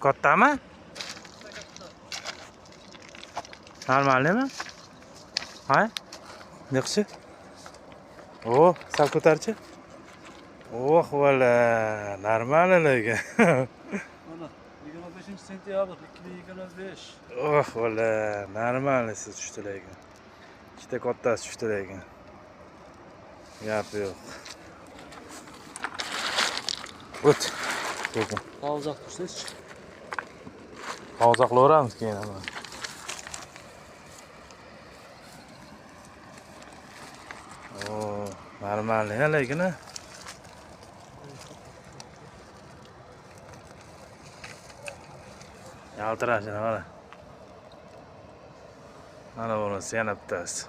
Kattami? Normalmi? Ha? Yaxshi. O, sal ko'tarchi. Oh, valla, normal lekin. Mana 25-sentyabr 2025. Oh, valla, normal siz tushdi lekin. Ikkita kattasi tushdi lekin. Gap yo'q. O't. Ko'rdim. Pauza qilsangiz. Pauza qilaveramiz keyin ham. Oh, normal lekin. Yaltirashini mana. Mana bunisi yana bittasi.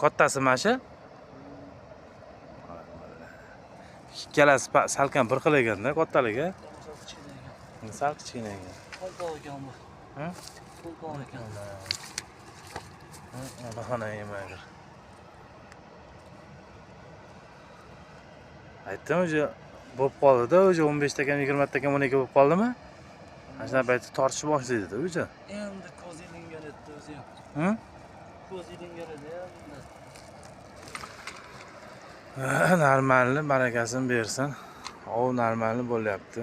Kattasi mana shu. Ikkalasi salkam bir xil ekanda, kattaligi. Sal kichkina ekan. Qo'lqop ekan bu. Ha? Qo'lqop ekan. Mana yemaydir. Aytdim o'zi bo'lib qoldi-da, o'zi 15 takam, 20 takam, 12 bo'lib qoldimi? Ana shunday paytda tortishib boshlaydi-da o'zi. Endi ko'z ilingan edi o'zi ham. Hı? Ko'z ilingan edi endi. Normalni barakasini bersin. O normalni bo'lyapti.